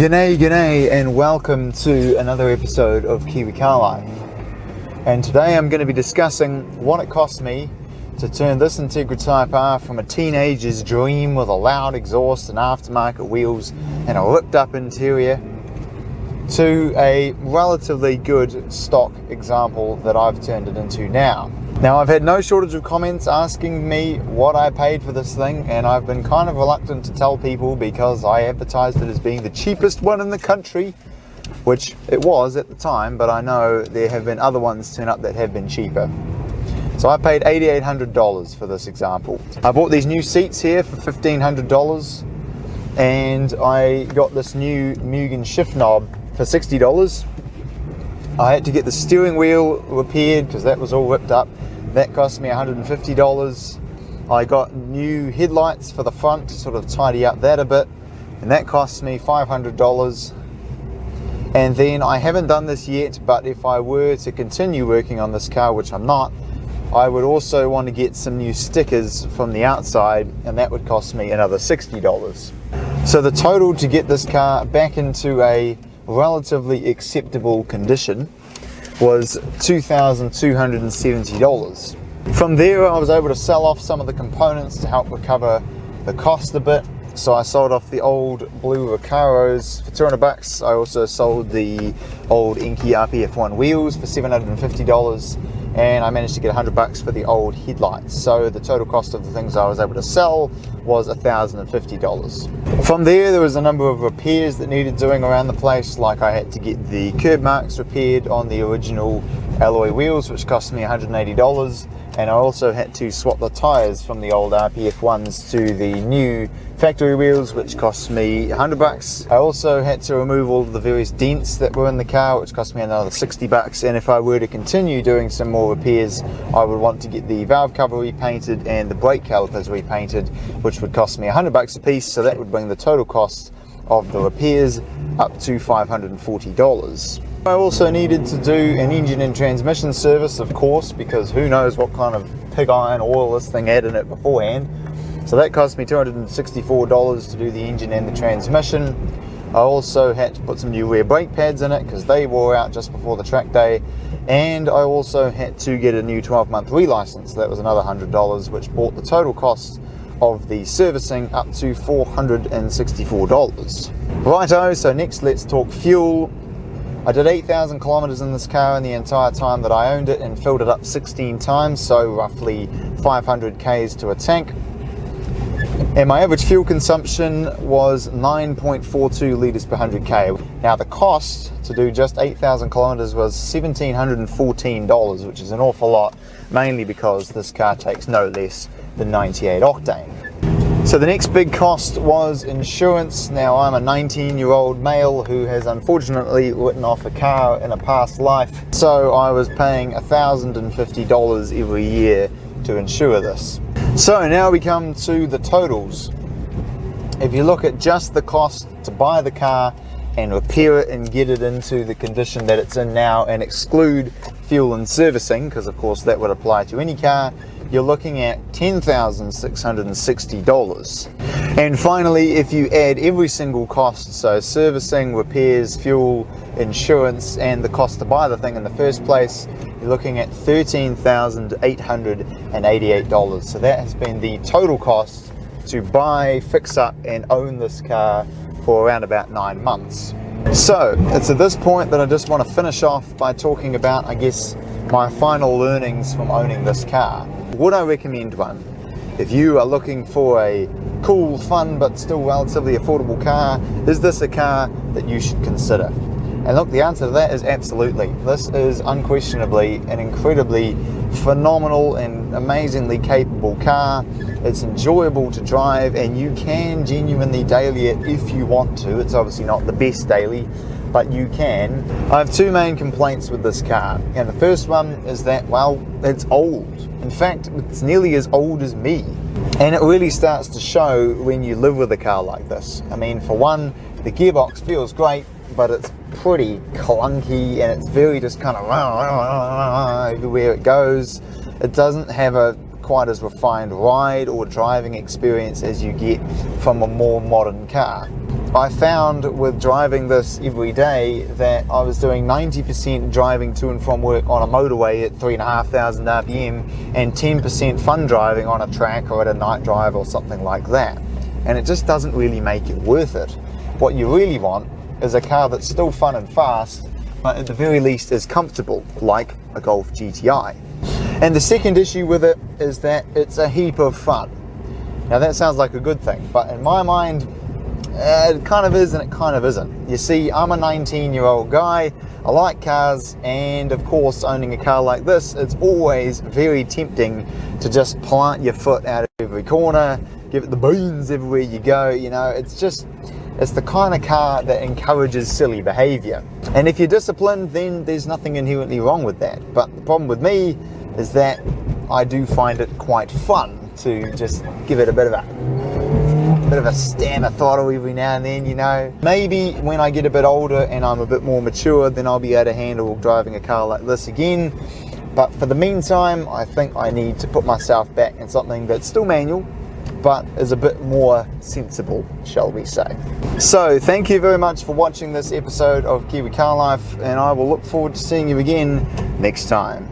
G'day and welcome to another episode of Kiwi Car Life. And today I'm going to be discussing what it cost me to turn this Integra Type R from a teenager's dream with a loud exhaust and aftermarket wheels and a ripped up interior to a relatively good stock example that I've turned it into now. Now, I've had no shortage of comments asking me what I paid for this thing, and I've been kind of reluctant to tell people because I advertised it as being the cheapest one in the country, which it was at the time, but I know there have been other ones turn up that have been cheaper. So I paid $8,800 for this example. I bought these new seats here for $1,500, and I got this new Mugen shift knob for $60. I had to get the steering wheel repaired because that was all ripped up. That cost me $150. I got new headlights for the front to sort of tidy up that a bit, and that cost me $500. And then I haven't done this yet, but if I were to continue working on this car, which I'm not, I would also want to get some new stickers from the outside, and that would cost me another $60. So the total to get this car back into a relatively acceptable condition was $2,270. From there, I was able to sell off some of the components to help recover the cost a bit. So I sold off the old blue Recaros for $200. I also sold the old Inky RPF1 wheels for $750, and I managed to get $100 for the old headlights. So the total cost of the things I was able to sell was $1,050. From there was a number of repairs that needed doing around the place, like I had to get the curb marks repaired on the original alloy wheels, which cost me $180, and I also had to swap the tyres from the old RPF1s to the new factory wheels, which cost me $100. I also had to remove all of the various dents that were in the car, which cost me another $60, and if I were to continue doing some more repairs, I would want to get the valve cover repainted and the brake calipers repainted, which would cost me $100 a piece, so that would bring the total cost of the repairs up to $540. I also needed to do an engine and transmission service, of course, because who knows what kind of pig iron oil this thing had in it beforehand. So that cost me $264 to do the engine and the transmission. I also had to put some new rear brake pads in it because they wore out just before the track day, and I also had to get a new 12-month relicense. That was another $100, which brought the total cost of the servicing up to $464. Righto, so next let's talk fuel. I did 8,000 kilometers in this car in the entire time that I owned it and filled it up 16 times, so roughly 500 Ks to a tank. And my average fuel consumption was 9.42 litres per 100k. Now the cost to do just 8,000 kilometers was $1,714, which is an awful lot, mainly because this car takes no less than 98 octane. So the next big cost was insurance. Now I'm a 19-year-old male who has unfortunately written off a car in a past life, so I was paying $1,050 every year to insure this. So now we come to the totals. If you look at just the cost to buy the car and repair it and get it into the condition that it's in now and exclude fuel and servicing, because of course that would apply to any car, you're looking at $10,660. And finally, if you add every single cost, so servicing, repairs, fuel, insurance, and the cost to buy the thing in the first place, you're looking at $13,888. So that has been the total cost to buy, fix up, and own this car for around about 9 months. So it's at this point that I just want to finish off by talking about, I guess, my final learnings from owning this car. Would I recommend one? If you are looking for a cool, fun, but still relatively affordable car, is this a car that you should consider? And look, the answer to that is absolutely. This is unquestionably an incredibly phenomenal and amazingly capable car. It's enjoyable to drive, and you can genuinely daily it if you want to. It's obviously not the best daily, but you can. I have two main complaints with this car, and the first one is that, well, it's old. In fact, it's nearly as old as me, and it really starts to show when you live with a car like this. I mean, for one, the gearbox feels great, but it's pretty clunky, and it's very just kind of everywhere it goes. It doesn't have a quite as refined ride or driving experience as you get from a more modern car. I found with driving this every day that I was doing 90% driving to and from work on a motorway at 3,500 RPM and 10% fun driving on a track or at a night drive or something like that. And it just doesn't really make it worth it. What you really want is a car that's still fun and fast, but at the very least is comfortable, like a Golf GTI. And the second issue with it is that it's a heap of fun. Now that sounds like a good thing, but in my mind, it kind of is and it kind of isn't. You see, I'm a 19-year-old guy, I like cars, and of course owning a car like this, it's always very tempting to just plant your foot out of every corner, give it the beans everywhere you go, you know, it's the kind of car that encourages silly behavior. And if you're disciplined, then there's nothing inherently wrong with that. But the problem with me is that I do find it quite fun to just give it a bit of a stab of throttle every now and then, you know. Maybe when I get a bit older and I'm a bit more mature, then I'll be able to handle driving a car like this again. But for the meantime, I think I need to put myself back in something that's still manual, but is a bit more sensible, shall we say. So thank you very much for watching this episode of Kiwi Car Life, and I will look forward to seeing you again next time.